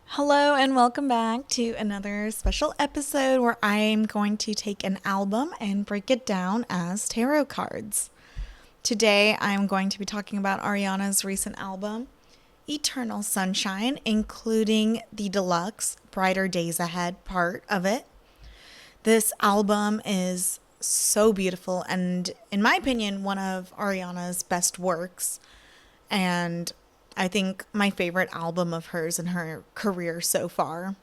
Hello and welcome back to another special episode where I'm going to take an album and break it down as tarot cards. Today I'm going to be talking about Ariana's recent album, Eternal Sunshine, including the deluxe Brighter Days Ahead part of it. This album is so beautiful and, in my opinion, one of Ariana's best works. And I think my favorite album of hers in her career so far.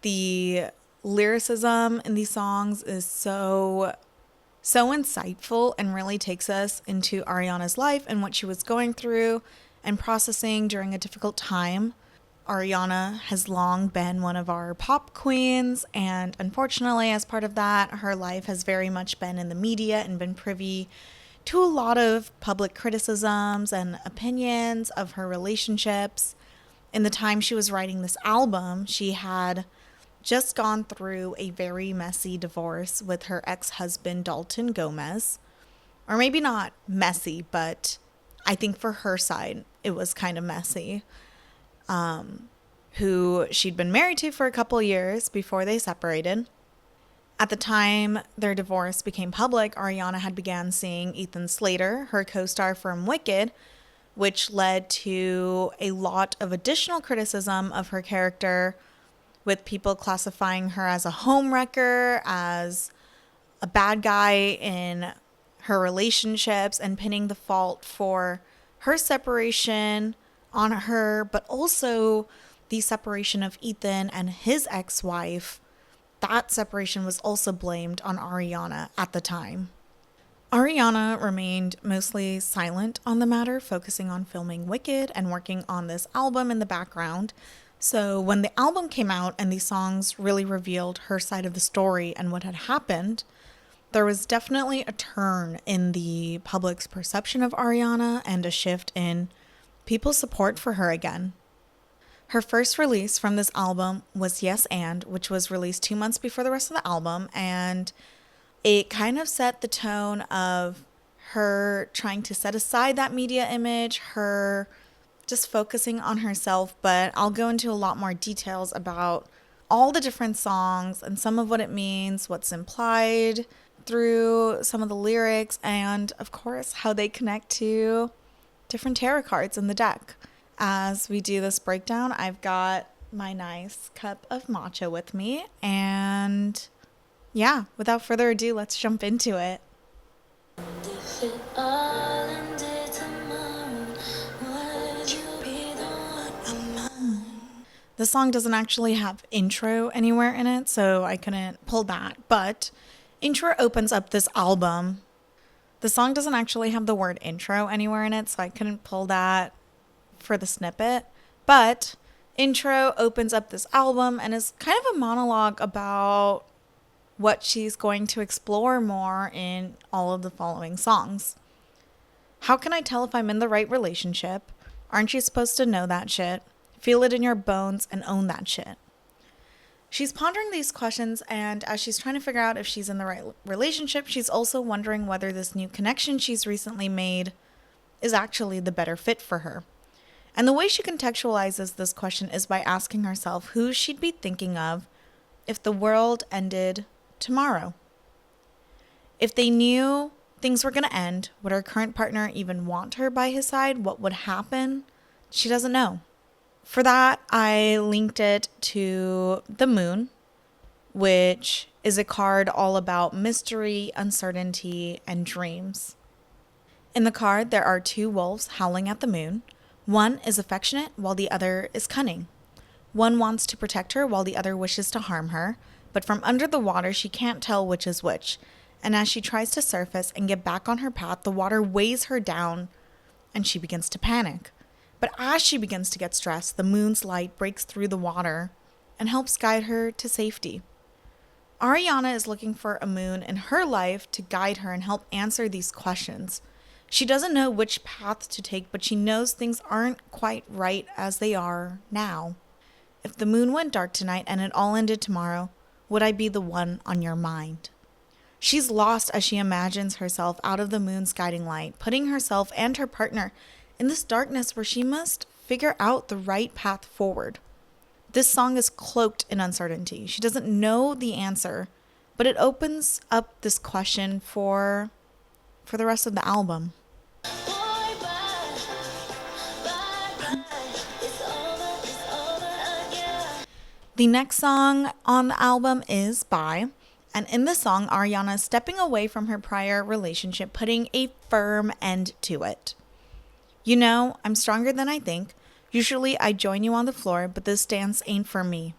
The lyricism in these songs is so insightful and really takes us into Ariana's life and what she was going through and processing during a difficult time. Ariana has long been one of our pop queens, and unfortunately, as part of that, her life has very much been in the media and been privy to a lot of public criticisms and opinions of her relationships. In the time she was writing this album, she had just gone through a very messy divorce with her ex-husband, Dalton Gomez. Or maybe not messy, but I think for her side, it was kind of messy. Who she'd been married to for a couple years before they separated. At the time their divorce became public, Ariana had began seeing Ethan Slater, her co-star from Wicked, which led to a lot of additional criticism of her character, with people classifying her as a homewrecker, as a bad guy in her relationships, and pinning the fault for her separation on her, but also the separation of Ethan and his ex-wife. That separation was also blamed on Ariana at the time. Ariana remained mostly silent on the matter, focusing on filming Wicked and working on this album in the background. So when the album came out and these songs really revealed her side of the story and what had happened, there was definitely a turn in the public's perception of Ariana and a shift in people's support for her again. Her first release from this album was Yes And, which was released 2 months before the rest of the album, and it kind of set the tone of her trying to set aside that media image, her just focusing on herself, but I'll go into a lot more details about all the different songs and some of what it means, what's implied through some of the lyrics, and of course how they connect to different tarot cards in the deck. As we do this breakdown, I've got my nice cup of matcha with me, and yeah, without further ado, let's jump into it. If it all ended tomorrow, would you be the one of mine? The song doesn't actually have intro anywhere in it, so I couldn't pull that, but intro opens up this album. The song doesn't actually have the word intro anywhere in it, so I couldn't pull that for the snippet, but intro opens up this album and is kind of a monologue about what she's going to explore more in all of the following songs. How can I tell if I'm in the right relationship? Aren't you supposed to know that shit? Feel it in your bones and own that shit. She's pondering these questions, and as she's trying to figure out if she's in the right relationship, she's also wondering whether this new connection she's recently made is actually the better fit for her. And the way she contextualizes this question is by asking herself who she'd be thinking of if the world ended tomorrow. If they knew things were going to end, would her current partner even want her by his side? What would happen? She doesn't know. For that, I linked it to the Moon, which is a card all about mystery, uncertainty, and dreams. In the card, there are two wolves howling at the moon. One is affectionate while the other is cunning. One wants to protect her while the other wishes to harm her, but from under the water she can't tell which is which, and as she tries to surface and get back on her path, the water weighs her down and she begins to panic. But as she begins to get stressed, the moon's light breaks through the water and helps guide her to safety. Ariana is looking for a moon in her life to guide her and help answer these questions. She doesn't know which path to take, but she knows things aren't quite right as they are now. If the moon went dark tonight and it all ended tomorrow, would I be the one on your mind? She's lost as she imagines herself out of the moon's guiding light, putting herself and her partner in this darkness where she must figure out the right path forward. This song is cloaked in uncertainty. She doesn't know the answer, but it opens up this question for the rest of the album. The next song on the album is Bye. And in the song, Ariana is stepping away from her prior relationship, putting a firm end to it. You know, I'm stronger than I think. Usually I join you on the floor, but this dance ain't for me.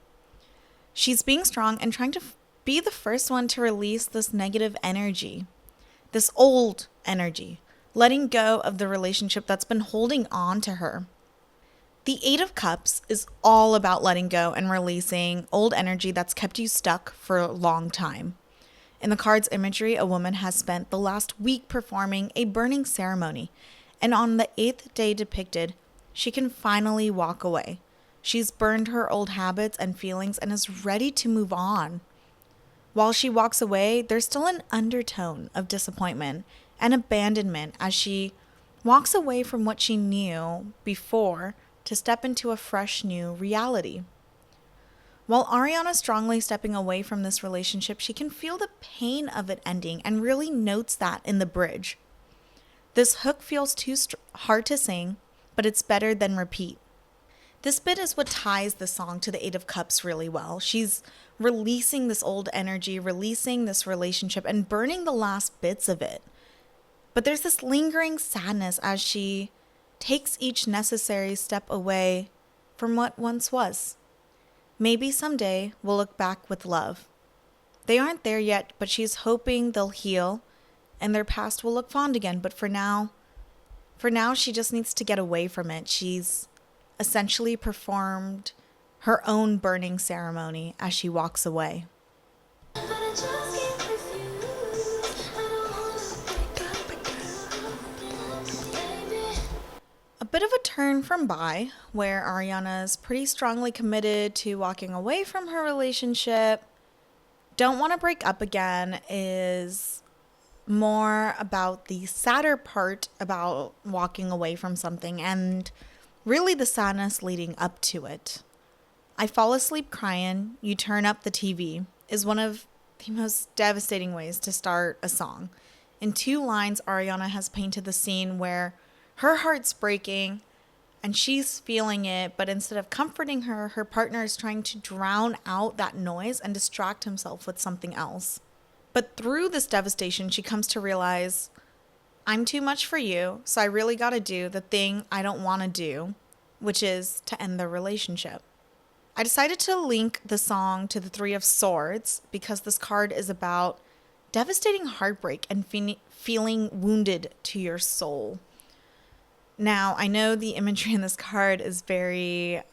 She's being strong and trying to be the first one to release this negative energy, this old energy, letting go of the relationship that's been holding on to her. The Eight of Cups is all about letting go and releasing old energy that's kept you stuck for a long time. In the card's imagery, a woman has spent the last week performing a burning ceremony, and on the 8th day depicted, she can finally walk away. She's burned her old habits and feelings and is ready to move on. While she walks away, there's still an undertone of disappointment and abandonment as she walks away from what she knew before to step into a fresh new reality. While Ariana strongly stepping away from this relationship, she can feel the pain of it ending and really notes that in the bridge. This hook feels too hard to sing, but it's better than repeat. This bit is what ties the song to the Eight of Cups really well. She's releasing this old energy, releasing this relationship, and burning the last bits of it. But there's this lingering sadness as she takes each necessary step away from what once was. Maybe someday we'll look back with love. They aren't there yet, but she's hoping they'll heal and their past will look fond again. But for now, she just needs to get away from it. She's essentially performed her own burning ceremony as she walks away. A bit of a turn from Bye, where Ariana is pretty strongly committed to walking away from her relationship. Don't Want to Break Up Again is more about the sadder part about walking away from something and really the sadness leading up to it. I Fall Asleep Crying, You Turn Up the TV is one of the most devastating ways to start a song. In 2 lines, Ariana has painted the scene where her heart's breaking and she's feeling it, but instead of comforting her, her partner is trying to drown out that noise and distract himself with something else. But through this devastation, she comes to realize, I'm too much for you, so I really gotta do the thing I don't want to do, which is to end the relationship. I decided to link the song to the Three of Swords because this card is about devastating heartbreak and feeling wounded to your soul. Now, I know the imagery in this card is very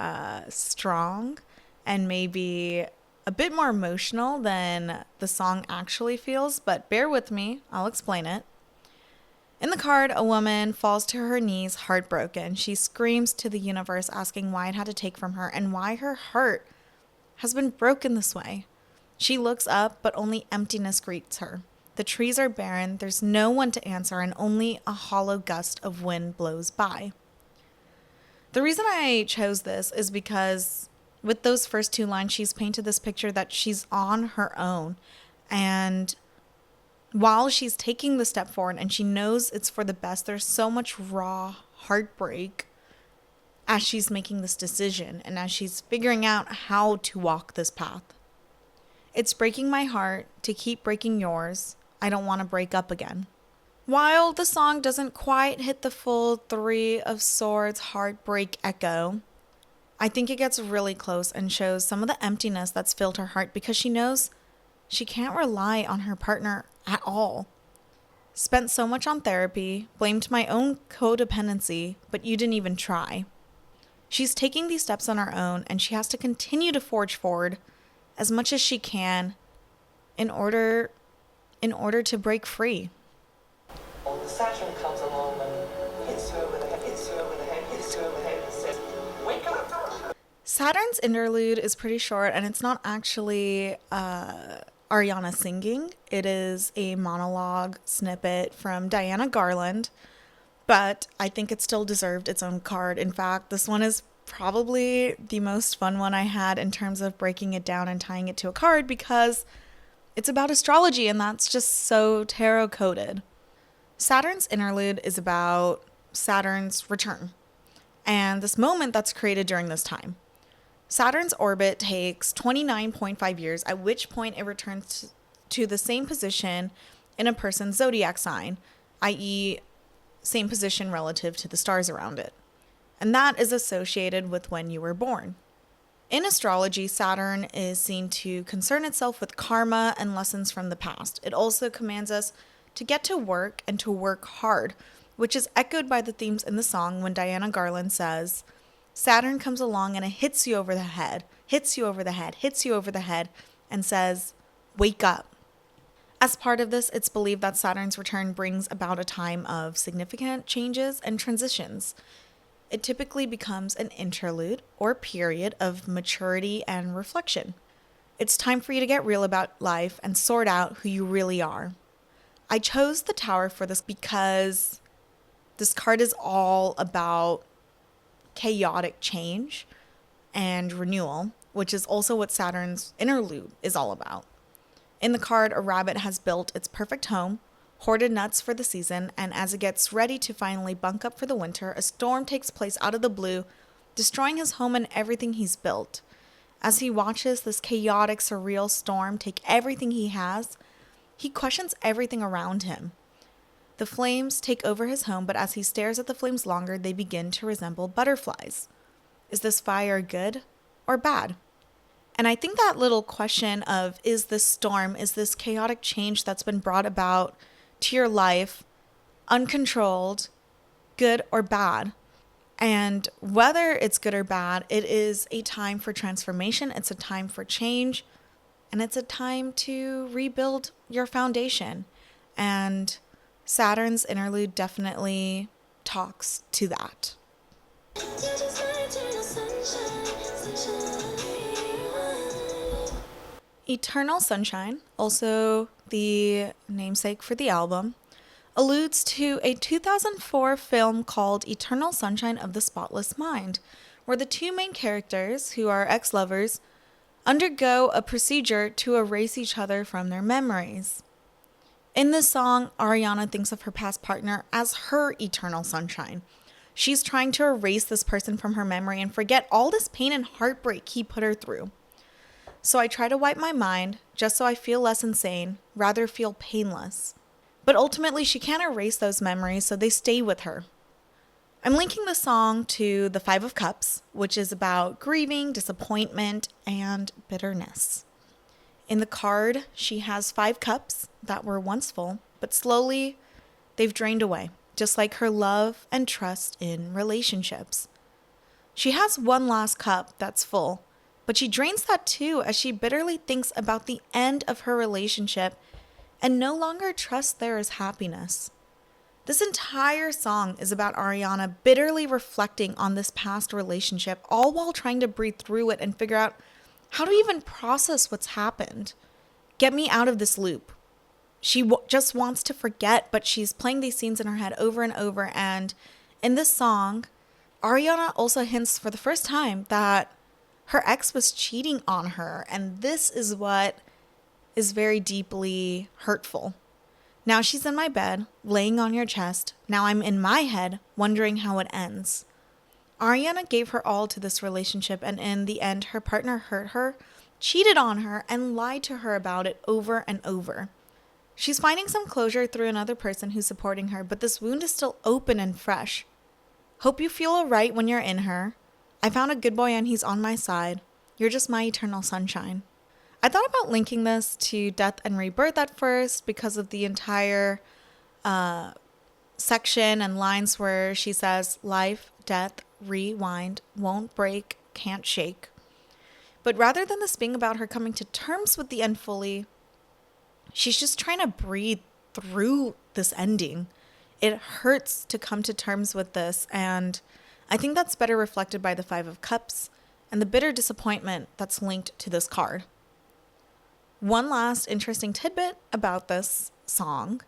strong and maybe a bit more emotional than the song actually feels, but bear with me, I'll explain it. In the card, a woman falls to her knees, heartbroken. She screams to the universe, asking why it had to take from her and why her heart has been broken this way. She looks up, but only emptiness greets her. The trees are barren, there's no one to answer, and only a hollow gust of wind blows by. The reason I chose this is because with those first 2 lines, she's painted this picture that she's on her own. And while she's taking the step forward and she knows it's for the best, there's so much raw heartbreak as she's making this decision and as she's figuring out how to walk this path. It's breaking my heart to keep breaking yours. I don't want to break up again. While the song doesn't quite hit the full Three of Swords heartbreak echo, I think it gets really close and shows some of the emptiness that's filled her heart because she knows she can't rely on her partner at all. Spent so much on therapy, blamed my own codependency, but you didn't even try. She's taking these steps on her own and she has to continue to forge forward as much as she can in order to break free. Saturn comes along and hits her with a head, and says, "Wake up!" Saturn's interlude is pretty short and it's not actually a Ariana singing. It is a monologue snippet from Diana Garland, but I think it still deserved its own card. In fact, this one is probably the most fun one I had in terms of breaking it down and tying it to a card because it's about astrology and that's just so tarot coded. Saturn's interlude is about Saturn's return and this moment that's created during this time. Saturn's orbit takes 29.5 years, at which point it returns to the same position in a person's zodiac sign, i.e., same position relative to the stars around it. And that is associated with when you were born. In astrology, Saturn is seen to concern itself with karma and lessons from the past. It also commands us to get to work and to work hard, which is echoed by the themes in the song when Diana Garland says, Saturn comes along and it hits you over the head, hits you over the head, hits you over the head, and says, wake up. As part of this, it's believed that Saturn's return brings about a time of significant changes and transitions. It typically becomes an interlude or period of maturity and reflection. It's time for you to get real about life and sort out who you really are. I chose the Tower for this because this card is all about chaotic change and renewal, which is also what Saturn's interlude is all about. In the card, a rabbit has built its perfect home, hoarded nuts for the season, and as it gets ready to finally bunk up for the winter, a storm takes place out of the blue, destroying his home and everything he's built. As he watches this chaotic, surreal storm take everything he has, he questions everything around him. The flames take over his home, but as he stares at the flames longer, they begin to resemble butterflies. Is this fire good or bad? And I think that little question of, is this storm, is this chaotic change that's been brought about to your life, uncontrolled, good or bad? And whether it's good or bad, it is a time for transformation, it's a time for change, and it's a time to rebuild your foundation. And Saturn's interlude definitely talks to that. Eternal Sunshine, also the namesake for the album, alludes to a 2004 film called Eternal Sunshine of the Spotless Mind, where the two main characters, who are ex-lovers, undergo a procedure to erase each other from their memories. In this song, Ariana thinks of her past partner as her eternal sunshine. She's trying to erase this person from her memory and forget all this pain and heartbreak he put her through. So I try to wipe my mind, just so I feel less insane, rather feel painless. But ultimately, she can't erase those memories, so they stay with her. I'm linking the song to the Five of Cups, which is about grieving, disappointment, and bitterness. In the card, she has 5 cups that were once full, but slowly they've drained away, just like her love and trust in relationships. She has one last cup that's full, but she drains that too as she bitterly thinks about the end of her relationship and no longer trusts there is happiness. This entire song is about Ariana bitterly reflecting on this past relationship, all while trying to breathe through it and figure out how to even process what's happened. Get me out of this loop. She just wants to forget, but she's playing these scenes in her head over and over. And in this song, Ariana also hints for the first time that her ex was cheating on her. And this is what is very deeply hurtful. Now she's in my bed, laying on your chest. Now I'm in my head, wondering how it ends. Ariana gave her all to this relationship, and in the end, her partner hurt her, cheated on her, and lied to her about it over and over. She's finding some closure through another person who's supporting her, but this wound is still open and fresh. Hope you feel alright when you're in her. I found a good boy and he's on my side. You're just my eternal sunshine. I thought about linking this to Death and Rebirth at first because of the entire section and lines where she says, life, death, rewind, won't break, can't shake. But rather than this being about her coming to terms with the end fully, she's just trying to breathe through this ending. It hurts to come to terms with this, and I think that's better reflected by the 5 of Cups and the bitter disappointment that's linked to this card. One last interesting tidbit about this song.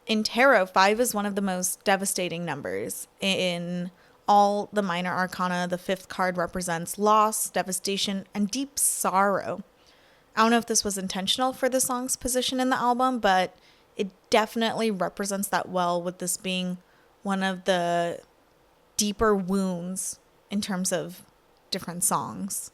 In tarot, 5 is one of the most devastating numbers. In all the minor arcana, the 5th card represents loss, devastation, and deep sorrow. I don't know if this was intentional for the song's position in the album, but it definitely represents that well, with this being one of the deeper wounds in terms of different songs.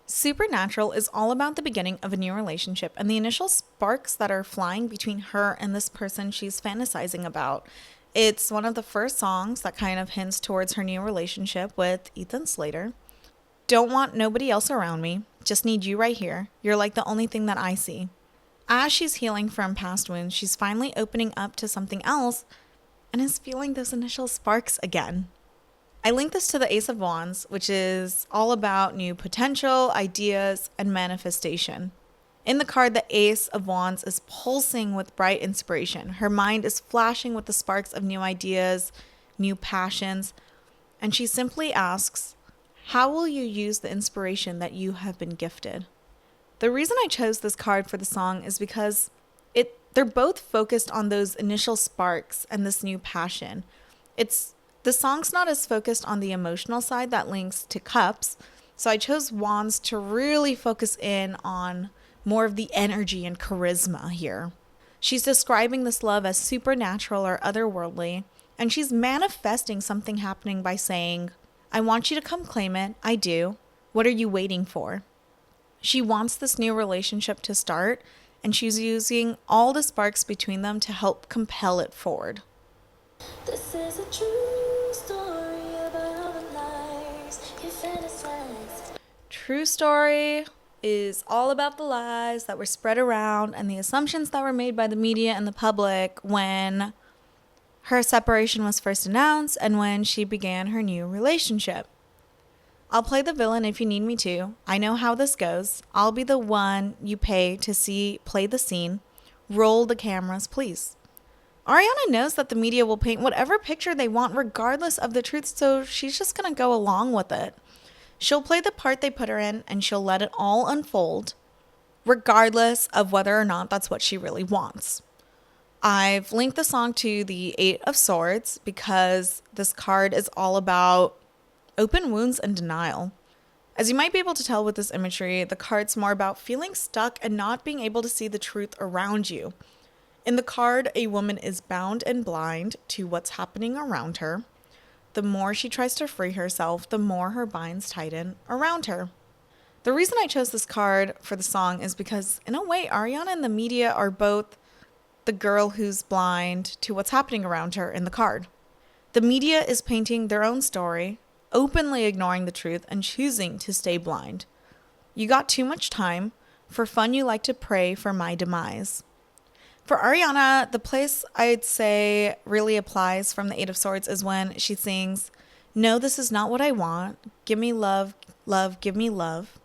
Supernatural is all about the beginning of a new relationship and the initial sparks that are flying between her and this person she's fantasizing about. It's one of the first songs that kind of hints towards her new relationship with Ethan Slater. Don't want nobody else around me, just need you right here. You're like the only thing that I see. As she's healing from past wounds, she's finally opening up to something else and is feeling those initial sparks again. I link this to the Ace of Wands, which is all about new potential, ideas, and manifestation. In the card, the Ace of Wands is pulsing with bright inspiration. Her mind is flashing with the sparks of new ideas, new passions, and she simply asks, how will you use the inspiration that you have been gifted? The reason I chose this card for the song is because they're both focused on those initial sparks and this new passion. The song's not as focused on the emotional side that links to cups, so I chose Wands to really focus in on more of the energy and charisma here. She's describing this love as supernatural or otherworldly, and she's manifesting something happening by saying, I want you to come claim it, I do. What are you waiting for? She wants this new relationship to start, and she's using all the sparks between them to help compel it forward. This is a true story about all the lies you fantasize. True story is all about the lies that were spread around and the assumptions that were made by the media and the public when her separation was first announced and when she began her new relationship. I'll play the villain if you need me to. I know how this goes. I'll be the one you pay to play the scene. Roll the cameras, please. Ariana knows that the media will paint whatever picture they want regardless of the truth, so she's just going to go along with it. She'll play the part they put her in, and she'll let it all unfold, regardless of whether or not that's what she really wants. I've linked the song to the 8 of Swords because this card is all about open wounds and denial. As you might be able to tell with this imagery, the card's more about feeling stuck and not being able to see the truth around you. In the card, a woman is bound and blind to what's happening around her. The more she tries to free herself, the more her binds tighten around her. The reason I chose this card for the song is because, in a way, Ariana and the media are both the girl who's blind to what's happening around her in the card. The media is painting their own story, openly ignoring the truth and choosing to stay blind. You got too much time. For fun, you like to pray for my demise. For Ariana, the place I'd say really applies from the 8 of Swords is when she sings, no, this is not what I want. Give me love, love, give me love.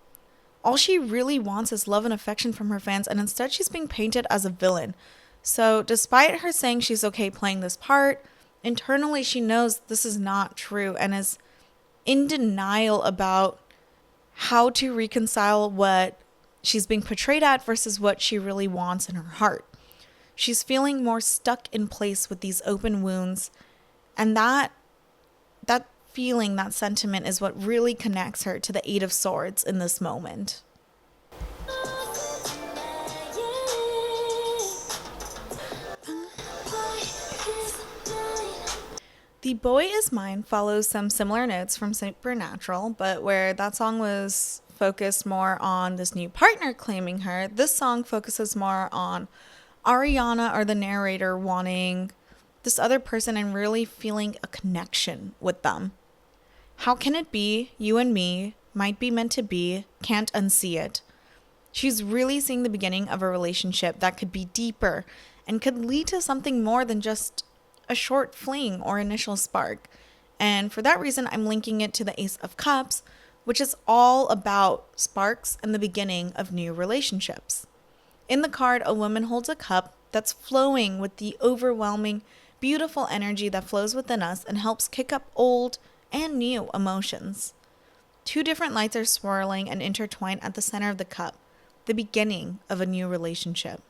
All she really wants is love and affection from her fans, and instead she's being painted as a villain. So despite her saying she's okay playing this part, internally she knows this is not true and is in denial about how to reconcile what she's being portrayed at versus what she really wants in her heart. She's feeling more stuck in place with these open wounds, and that feeling, that sentiment is what really connects her to the 8 of Swords in this moment. The Boy Is Mine follows some similar notes from Supernatural, but where that song was focused more on this new partner claiming her, this song focuses more on Ariana, or the narrator, wanting this other person and really feeling a connection with them. How can it be? You and me might be meant to be, can't unsee it. She's really seeing the beginning of a relationship that could be deeper and could lead to something more than just a short fling or initial spark. And for that reason, I'm linking it to the Ace of Cups, which is all about sparks and the beginning of new relationships. In the card, a woman holds a cup that's flowing with the overwhelming beautiful energy that flows within us and helps kick up old and new emotions. Two different lights are swirling and intertwined at the center of the cup, the beginning of a new relationship.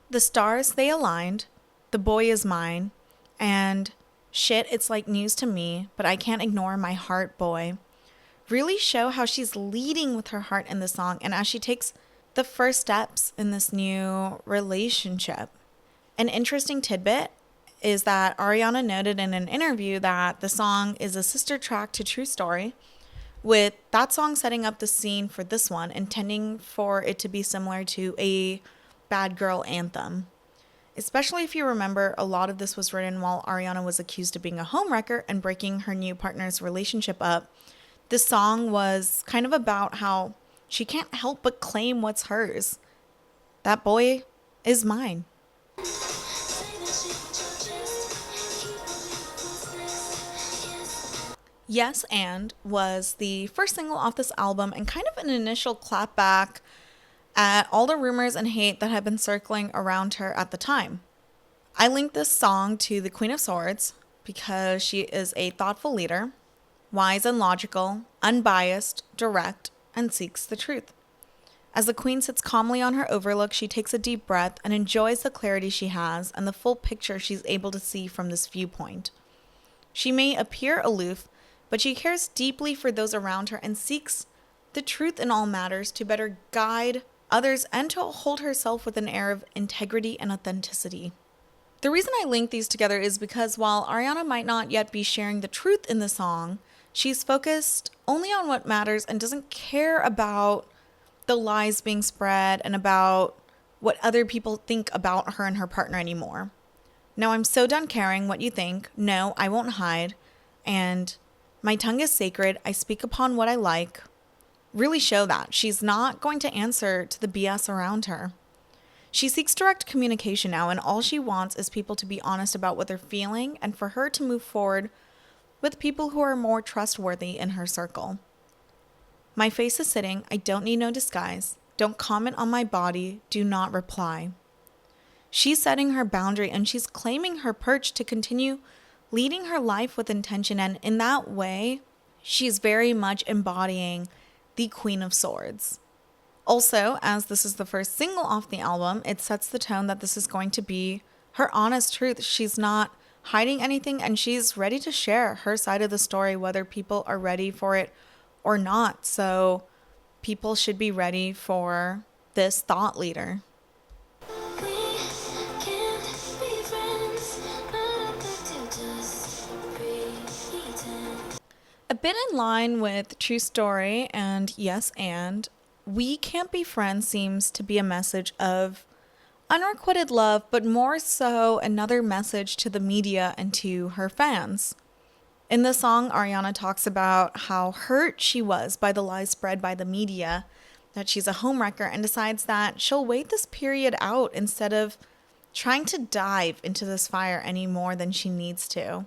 The stars, they aligned, the boy is mine, and shit, it's like news to me, but I can't ignore my heart boy. Really show how she's leading with her heart in the song and as she takes the first steps in this new relationship. An interesting tidbit is that Ariana noted in an interview that the song is a sister track to True Story, with that song setting up the scene for this one, intending for it to be similar to a bad girl anthem. Especially if you remember, a lot of this was written while Ariana was accused of being a homewrecker and breaking her new partner's relationship up. This song was kind of about how she can't help but claim what's hers. That boy is mine. Yes and was the first single off this album and kind of an initial clapback at all the rumors and hate that had been circling around her at the time. I linked this song to the Queen of Swords because she is a thoughtful leader, wise and logical, unbiased, direct, and seeks the truth. As the queen sits calmly on her overlook, she takes a deep breath and enjoys the clarity she has and the full picture she's able to see from this viewpoint. She may appear aloof, but she cares deeply for those around her and seeks the truth in all matters to better guide others and to hold herself with an air of integrity and authenticity. The reason I link these together is because while Ariana might not yet be sharing the truth in the song, she's focused only on what matters and doesn't care about the lies being spread and about what other people think about her and her partner anymore. Now I'm so done caring what you think. No, I won't hide. And my tongue is sacred. I speak upon what I like. Really show that. She's not going to answer to the BS around her. She seeks direct communication now, and all she wants is people to be honest about what they're feeling and for her to move forward with people who are more trustworthy in her circle. My face is sitting. I don't need no disguise. Don't comment on my body. Do not reply. She's setting her boundary and she's claiming her perch to continue leading her life with intention. And in that way, she's very much embodying the Queen of Swords. Also, as this is the first single off the album, it sets the tone that this is going to be her honest truth. She's not hiding anything and she's ready to share her side of the story, whether people are ready for it or not. So people should be ready for this thought leader. A bit in line with True Story and Yes and, We Can't Be Friends seems to be a message of unrequited love, but more so another message to the media and to her fans. In the song, Ariana talks about how hurt she was by the lies spread by the media, that she's a homewrecker, and decides that she'll wait this period out instead of trying to dive into this fire any more than she needs to.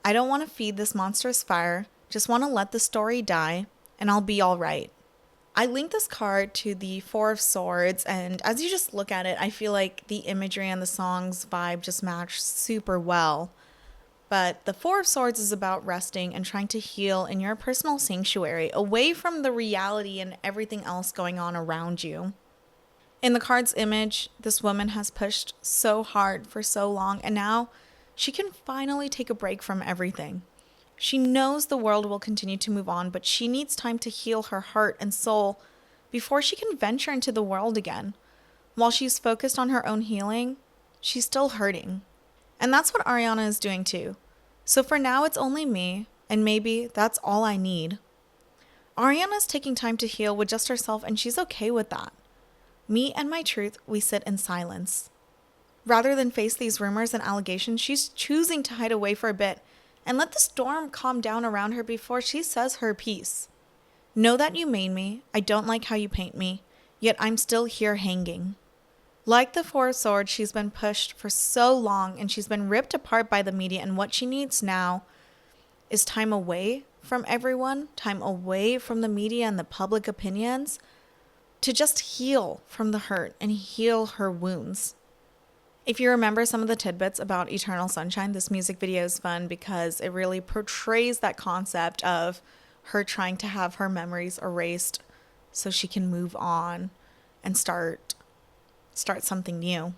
I don't want to feed this monstrous fire, just want to let the story die, and I'll be all right. I linked this card to the Four of Swords, and as you just look at it, I feel like the imagery and the song's vibe just match super well. But the Four of Swords is about resting and trying to heal in your personal sanctuary, away from the reality and everything else going on around you. In the card's image, this woman has pushed so hard for so long, and now she can finally take a break from everything. She knows the world will continue to move on, but she needs time to heal her heart and soul before she can venture into the world again. While she's focused on her own healing, she's still hurting. And that's what Ariana is doing too. So for now, it's only me, and maybe that's all I need. Ariana's taking time to heal with just herself, and she's okay with that. Me and my truth, we sit in silence. Rather than face these rumors and allegations, she's choosing to hide away for a bit and let the storm calm down around her before she says her piece. Know that you made me. I don't like how you paint me, yet I'm still here hanging. Like the Four of Swords, she's been pushed for so long and she's been ripped apart by the media, and what she needs now is time away from everyone, time away from the media and the public opinions, to just heal from the hurt and heal her wounds. If you remember some of the tidbits about Eternal Sunshine, this music video is fun because it really portrays that concept of her trying to have her memories erased so she can move on and start something new.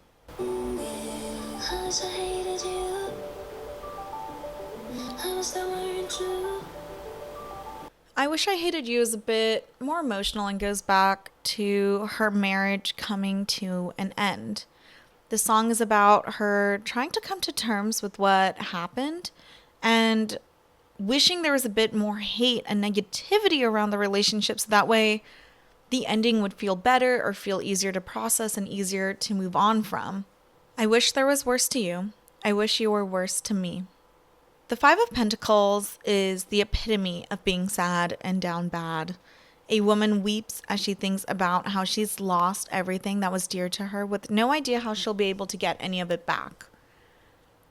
I Wish I Hated You is a bit more emotional and goes back to her marriage coming to an end. The song is about her trying to come to terms with what happened and wishing there was a bit more hate and negativity around the relationship so that way the ending would feel better or feel easier to process and easier to move on from. I wish there was worse to you. I wish you were worse to me. The Five of Pentacles is the epitome of being sad and down bad. A woman weeps as she thinks about how she's lost everything that was dear to her with no idea how she'll be able to get any of it back.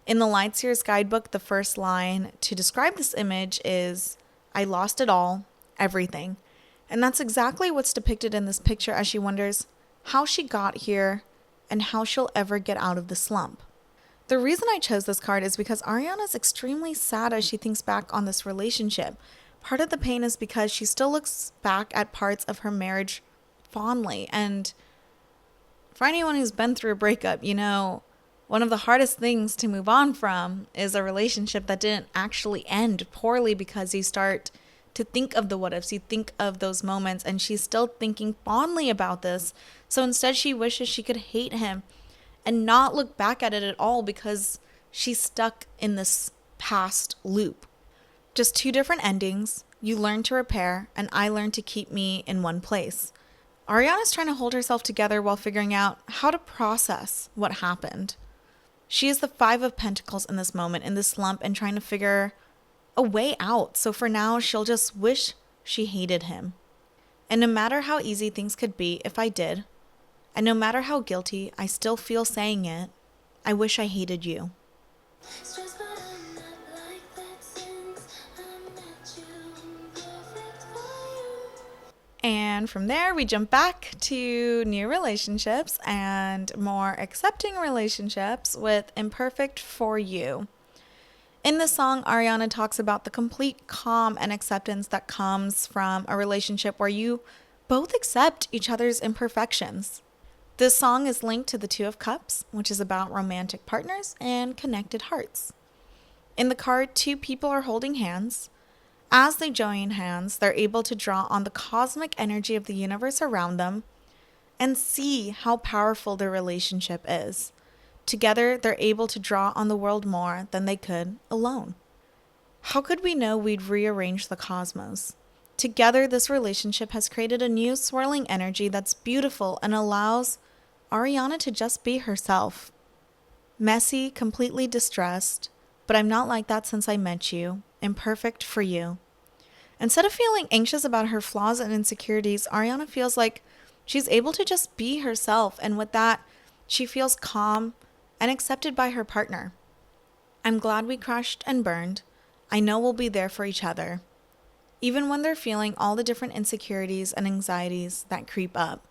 In the Light Seers guidebook, the first line to describe this image is, I lost it all, everything. And that's exactly what's depicted in this picture as she wonders how she got here and how she'll ever get out of the slump. The reason I chose this card is because Ariana is extremely sad as she thinks back on this relationship. Part of the pain is because she still looks back at parts of her marriage fondly. And for anyone who's been through a breakup, you know, one of the hardest things to move on from is a relationship that didn't actually end poorly because you start to think of the what ifs, you think of those moments, and she's still thinking fondly about this. So instead she wishes she could hate him and not look back at it at all because she's stuck in this past loop. Just two different endings. You learn to repair, and I learned to keep me in one place. Ariana's trying to hold herself together while figuring out how to process what happened. She is the Five of Pentacles in this moment, in this slump, and trying to figure a way out. So for now, she'll just wish she hated him. And no matter how easy things could be if I did, and no matter how guilty I still feel saying it, I wish I hated you. And from there, we jump back to new relationships and more accepting relationships with Imperfect for You. In the song, Ariana talks about the complete calm and acceptance that comes from a relationship where you both accept each other's imperfections. This song is linked to the Two of Cups, which is about romantic partners and connected hearts. In the card, two people are holding hands. As they join hands, they're able to draw on the cosmic energy of the universe around them and see how powerful their relationship is. Together, they're able to draw on the world more than they could alone. How could we know we'd rearrange the cosmos? Together, this relationship has created a new swirling energy that's beautiful and allows Ariana to just be herself. Messy, completely distressed, but I'm not like that since I met you. Imperfect for you. Instead of feeling anxious about her flaws and insecurities, Ariana feels like she's able to just be herself, and with that, she feels calm and accepted by her partner. I'm glad we crashed and burned. I know we'll be there for each other. Even when they're feeling all the different insecurities and anxieties that creep up.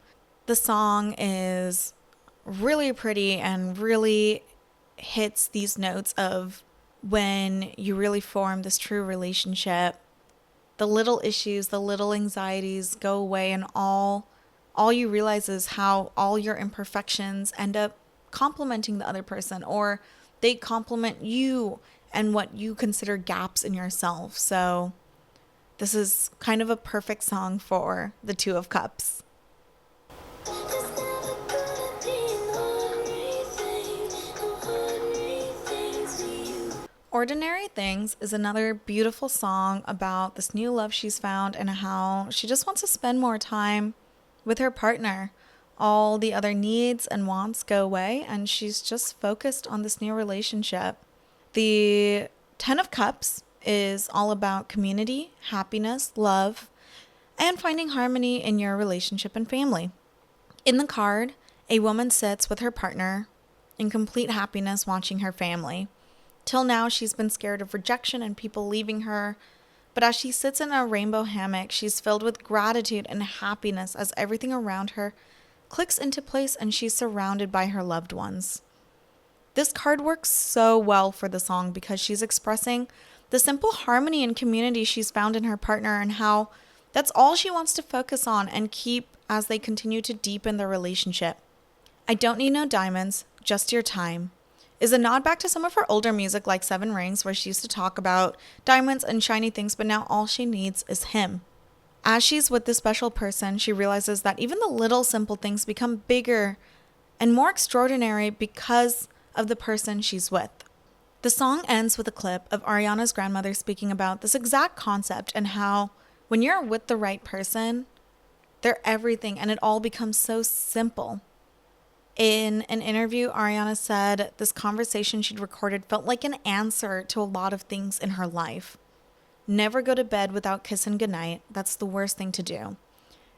The song is really pretty and really hits these notes of when you really form this true relationship, the little issues, the little anxieties go away, and all you realize is how all your imperfections end up complimenting the other person, or they compliment you and what you consider gaps in yourself. So this is kind of a perfect song for the Two of Cups. Ordinary Things is another beautiful song about this new love she's found and how she just wants to spend more time with her partner. All the other needs and wants go away and she's just focused on this new relationship. The Ten of Cups is all about community, happiness, love, and finding harmony in your relationship and family. In the card, a woman sits with her partner in complete happiness watching her family. Till now, she's been scared of rejection and people leaving her. But as she sits in a rainbow hammock, she's filled with gratitude and happiness as everything around her clicks into place and she's surrounded by her loved ones. This card works so well for the song because she's expressing the simple harmony and community she's found in her partner and how that's all she wants to focus on and keep as they continue to deepen their relationship. I Don't Need No Diamonds, Just Your Time is a nod back to some of her older music like Seven Rings, where she used to talk about diamonds and shiny things, but now all she needs is him. As she's with this special person, she realizes that even the little simple things become bigger and more extraordinary because of the person she's with. The song ends with a clip of Ariana's grandmother speaking about this exact concept and how when you're with the right person, they're everything and it all becomes so simple. In an interview, Ariana said this conversation she'd recorded felt like an answer to a lot of things in her life. Never go to bed without kissing goodnight. That's the worst thing to do.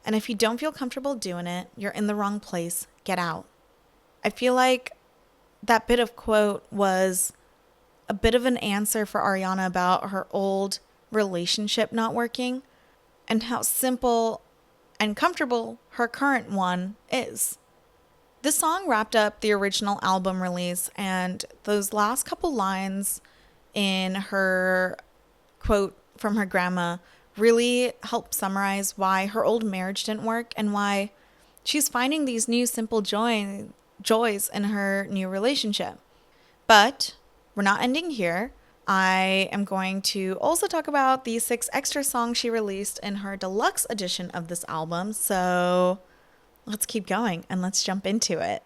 And if you don't feel comfortable doing it, you're in the wrong place. Get out. I feel like that bit of quote was a bit of an answer for Ariana about her old relationship not working and how simple and comfortable her current one is. This song wrapped up the original album release, and those last couple lines in her quote from her grandma really helped summarize why her old marriage didn't work and why she's finding these new simple joys in her new relationship. But we're not ending here. I am going to also talk about the 6 extra songs she released in her deluxe edition of this album. So let's keep going and let's jump into it.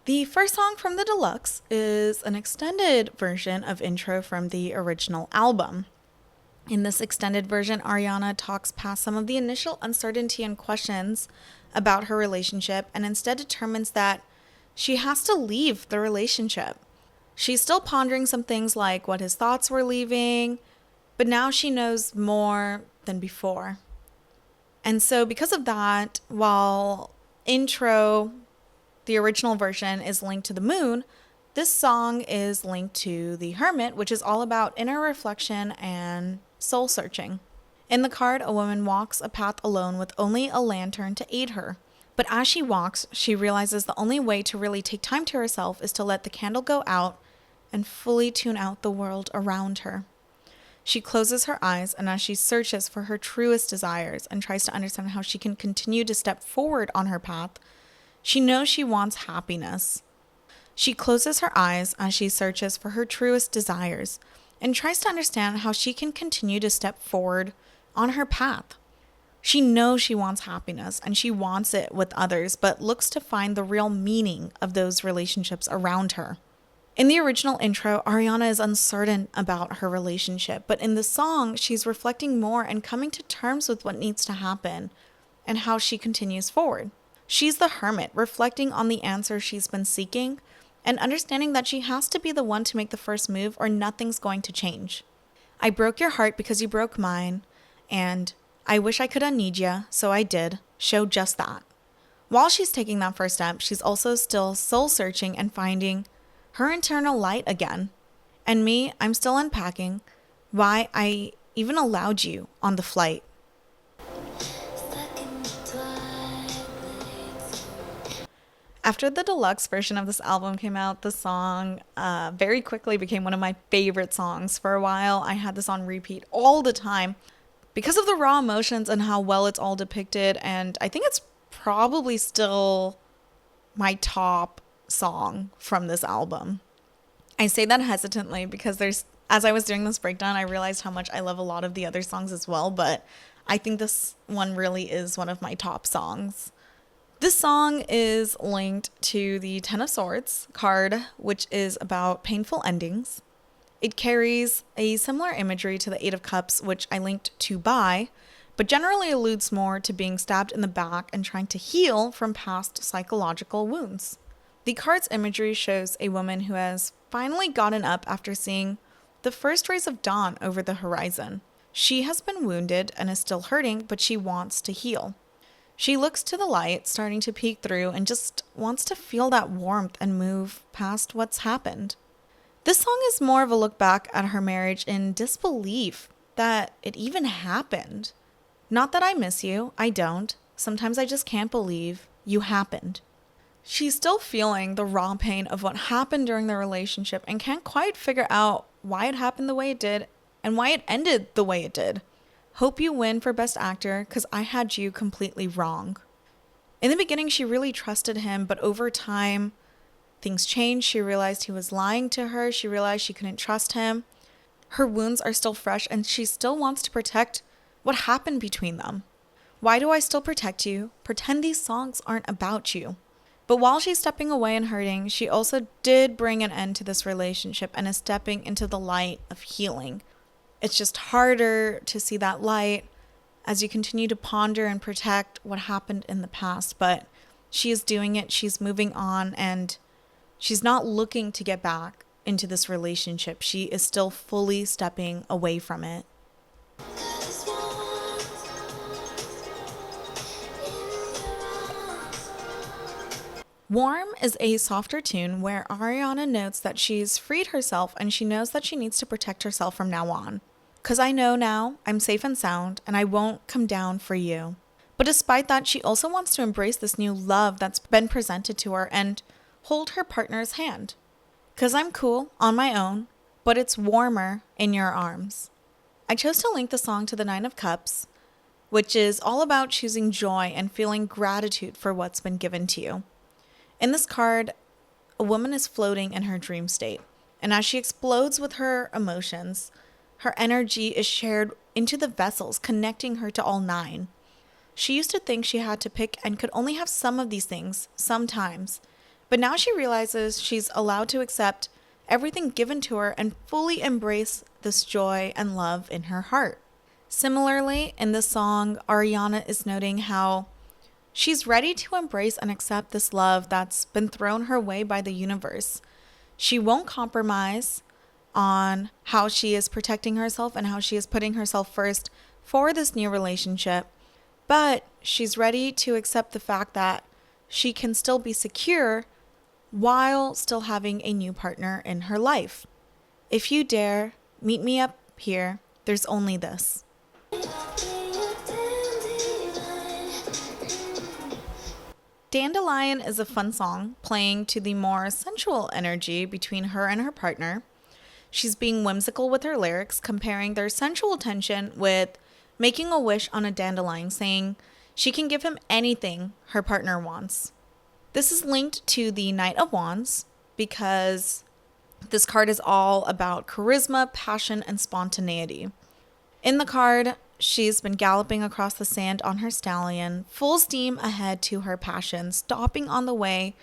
The first song from the deluxe is an extended version of Intro from the original album. In this extended version, Ariana talks past some of the initial uncertainty and questions about her relationship and instead determines that she has to leave the relationship. She's still pondering some things like what his thoughts were leaving, but now she knows more than before. And so because of that, while Intro, the original version, is linked to the moon, this song is linked to the Hermit, which is all about inner reflection and soul searching. In the card, a woman walks a path alone with only a lantern to aid her. But as she walks, she realizes the only way to really take time to herself is to let the candle go out and fully tune out the world around her. She closes her eyes, and as she searches for her truest desires and tries to understand how she can continue to step forward on her path, she knows she wants happiness. She closes her eyes as she searches for her truest desires and tries to understand how she can continue to step forward on her path. She knows she wants happiness and she wants it with others, but looks to find the real meaning of those relationships around her. In the original intro, Ariana is uncertain about her relationship, but in the song, she's reflecting more and coming to terms with what needs to happen and how she continues forward. She's the hermit, reflecting on the answer she's been seeking and understanding that she has to be the one to make the first move or nothing's going to change. I broke your heart because you broke mine, and I wish I could unneed ya, so I did. Show just that. While she's taking that first step, she's also still soul searching and finding her internal light again. And me, I'm still unpacking why I even allowed you on the flight. After the deluxe version of this album came out, the song very quickly became one of my favorite songs. For a while, I had this on repeat all the time because of the raw emotions and how well it's all depicted. And I think it's probably still my top song from this album. I say that hesitantly because as I was doing this breakdown, I realized how much I love a lot of the other songs as well, but I think this one really is one of my top songs. This song is linked to the Ten of Swords card, which is about painful endings. It carries a similar imagery to the Eight of Cups, which I linked to Buy, but generally alludes more to being stabbed in the back and trying to heal from past psychological wounds. The card's imagery shows a woman who has finally gotten up after seeing the first rays of dawn over the horizon. She has been wounded and is still hurting, but she wants to heal. She looks to the light, starting to peek through, and just wants to feel that warmth and move past what's happened. This song is more of a look back at her marriage in disbelief that it even happened. Not that I miss you, I don't. Sometimes I just can't believe you happened. She's still feeling the raw pain of what happened during the relationship and can't quite figure out why it happened the way it did and why it ended the way it did. Hope you win for Best Actor because I had you completely wrong. In the beginning, she really trusted him, but over time, things changed. She realized he was lying to her. She realized she couldn't trust him. Her wounds are still fresh and she still wants to protect what happened between them. Why do I still protect you? Pretend these songs aren't about you. But while she's stepping away and hurting, she also did bring an end to this relationship and is stepping into the light of healing. It's just harder to see that light as you continue to ponder and protect what happened in the past. But she is doing it. She's moving on and she's not looking to get back into this relationship. She is still fully stepping away from it. Warm is a softer tune where Ariana notes that she's freed herself and she knows that she needs to protect herself from now on. 'Cause I know now I'm safe and sound and I won't come down for you. But despite that, she also wants to embrace this new love that's been presented to her and hold her partner's hand. 'Cause I'm cool on my own, but it's warmer in your arms. I chose to link the song to the Nine of Cups, which is all about choosing joy and feeling gratitude for what's been given to you. In this card, a woman is floating in her dream state, and as she explodes with her emotions, her energy is shared into the vessels connecting her to all nine. She used to think she had to pick and could only have some of these things sometimes, but now she realizes she's allowed to accept everything given to her and fully embrace this joy and love in her heart. Similarly, in this song, Ariana is noting how she's ready to embrace and accept this love that's been thrown her way by the universe. She won't compromise on how she is protecting herself and how she is putting herself first for this new relationship, but she's ready to accept the fact that she can still be secure while still having a new partner in her life. If you dare, meet me up here. There's only this. Dandelion is a fun song playing to the more sensual energy between her and her partner. She's being whimsical with her lyrics, comparing their sensual tension with making a wish on a dandelion, saying she can give him anything her partner wants. This is linked to the Knight of Wands because this card is all about charisma, passion, and spontaneity. In the card, she's been galloping across the sand on her stallion, full steam ahead to her passion, stopping on the way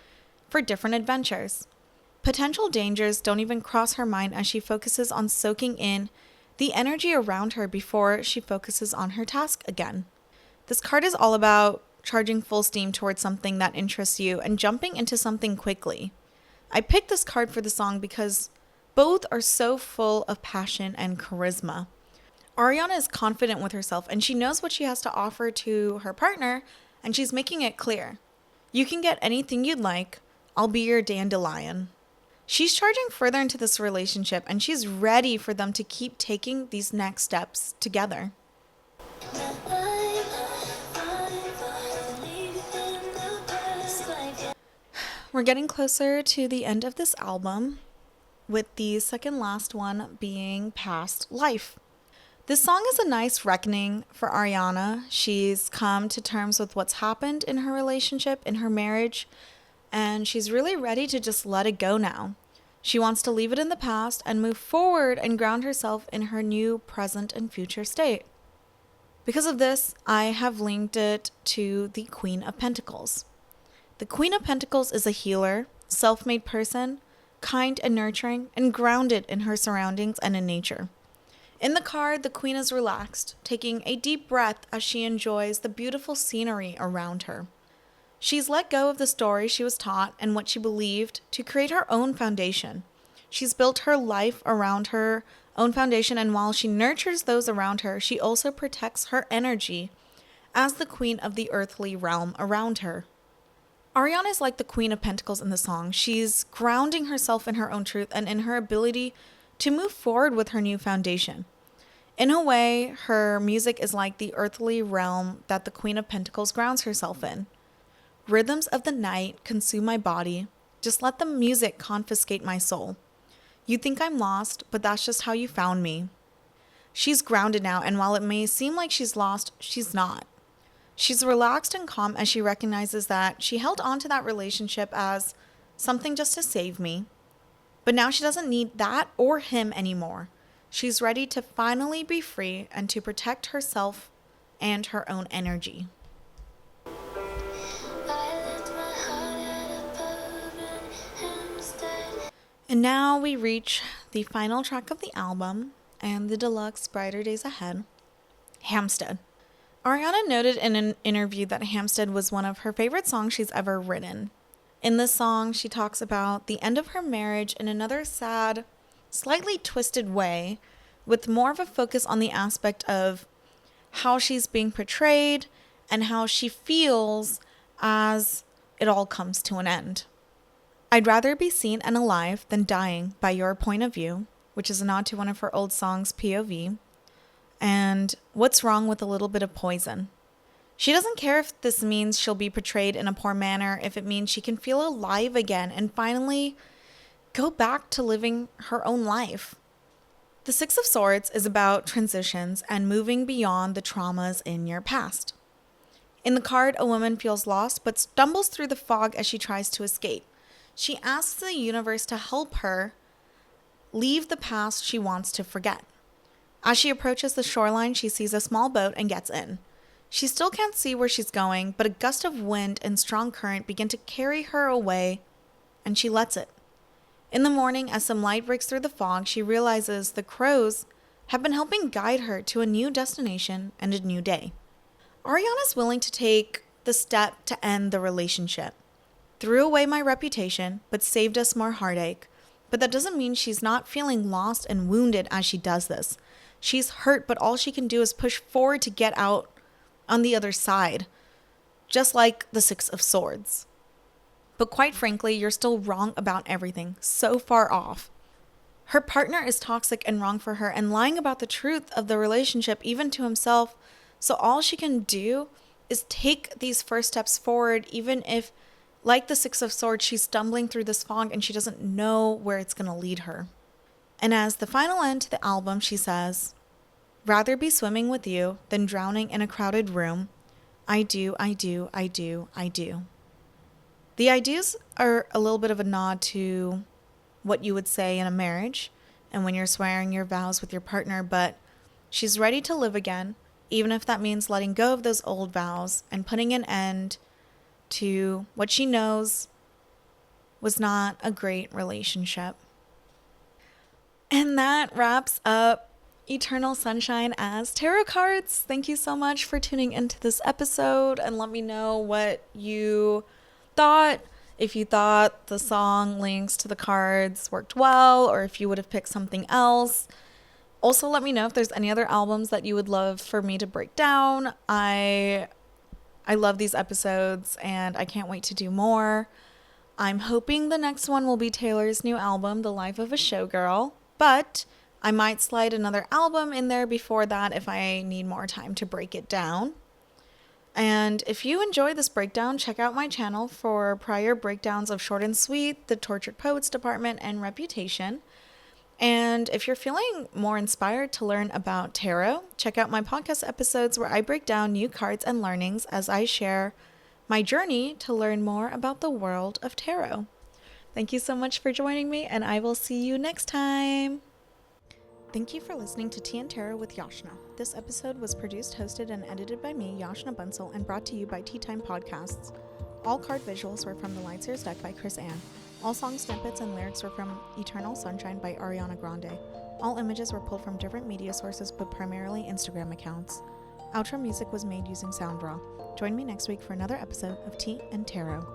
for different adventures. Potential dangers don't even cross her mind as she focuses on soaking in the energy around her before she focuses on her task again. This card is all about charging full steam towards something that interests you and jumping into something quickly. I picked this card for the song because both are so full of passion and charisma. Ariana is confident with herself and she knows what she has to offer to her partner, and she's making it clear. You can get anything you'd like. I'll be your dandelion. She's charging further into this relationship and she's ready for them to keep taking these next steps together. We're getting closer to the end of this album, with the second last one being Past Life. This song is a nice reckoning for Ariana. She's come to terms with what's happened in her relationship, in her marriage, and she's really ready to just let it go now. She wants to leave it in the past and move forward and ground herself in her new present and future state. Because of this, I have linked it to the Queen of Pentacles. The Queen of Pentacles is a healer, self-made person, kind and nurturing, and grounded in her surroundings and in nature. In the card, the Queen is relaxed, taking a deep breath as she enjoys the beautiful scenery around her. She's let go of the story she was taught and what she believed to create her own foundation. She's built her life around her own foundation, and while she nurtures those around her, she also protects her energy as the queen of the earthly realm around her. Ariana is like the Queen of Pentacles in the song. She's grounding herself in her own truth and in her ability to move forward with her new foundation. In a way, her music is like the earthly realm that the Queen of Pentacles grounds herself in. Rhythms of the night consume my body. Just let the music confiscate my soul. You think I'm lost, but that's just how you found me. She's grounded now, and while it may seem like she's lost, she's not. She's relaxed and calm as she recognizes that she held on to that relationship as something just to save me. But now she doesn't need that or him anymore. She's ready to finally be free and to protect herself and her own energy. And now we reach the final track of the album and the deluxe Brighter Days Ahead, Hampstead. Ariana noted in an interview that Hampstead was one of her favorite songs she's ever written. In this song, she talks about the end of her marriage in another sad, slightly twisted way, with more of a focus on the aspect of how she's being portrayed and how she feels as it all comes to an end. I'd rather be seen and alive than dying by your point of view, which is a nod to one of her old songs, POV. And what's wrong with a little bit of poison? She doesn't care if this means she'll be portrayed in a poor manner, if it means she can feel alive again and finally go back to living her own life. The Six of Swords is about transitions and moving beyond the traumas in your past. In the card, a woman feels lost but stumbles through the fog as she tries to escape. She asks the universe to help her leave the past she wants to forget. As she approaches the shoreline, she sees a small boat and gets in. She still can't see where she's going, but a gust of wind and strong current begin to carry her away, and she lets it. In the morning, as some light breaks through the fog, she realizes the crows have been helping guide her to a new destination and a new day. Ariana's willing to take the step to end the relationship. Threw away my reputation, but saved us more heartache. But that doesn't mean she's not feeling lost and wounded as she does this. She's hurt, but all she can do is push forward to get out on the other side, just like the Six of Swords. But quite frankly, you're still wrong about everything, so far off. Her partner is toxic and wrong for her and lying about the truth of the relationship, even to himself. So all she can do is take these first steps forward, even if, like the Six of Swords, she's stumbling through this fog and she doesn't know where it's going to lead her. And as the final end to the album, she says, "Rather be swimming with you than drowning in a crowded room. I do, I do, I do, I do." The ideas are a little bit of a nod to what you would say in a marriage and when you're swearing your vows with your partner, but she's ready to live again, even if that means letting go of those old vows and putting an end to what she knows was not a great relationship. And that wraps up Eternal Sunshine as tarot cards. Thank you so much for tuning into this episode, and let me know what you thought. If you thought the song links to the cards worked well, or if you would have picked something else. Also, let me know if there's any other albums that you would love for me to break down. I love these episodes, and I can't wait to do more. I'm hoping the next one will be Taylor's new album, The Life of a Showgirl, but I might slide another album in there before that if I need more time to break it down. And if you enjoy this breakdown, check out my channel for prior breakdowns of Short and Sweet, The Tortured Poets Department, and Reputation. And if you're feeling more inspired to learn about tarot, check out my podcast episodes where I break down new cards and learnings as I share my journey to learn more about the world of tarot. Thank you so much for joining me, and I will see you next time. Thank you for listening to Tea and Tarot with Yashna. This episode was produced, hosted, and edited by me, Yashna Bunsel, and brought to you by Tea Time Podcasts. All card visuals were from the Light Seers deck by Chris Ann. All song snippets and lyrics were from Eternal Sunshine by Ariana Grande. All images were pulled from different media sources, but primarily Instagram accounts. Outro music was made using SoundRaw. Join me next week for another episode of Tea and Tarot.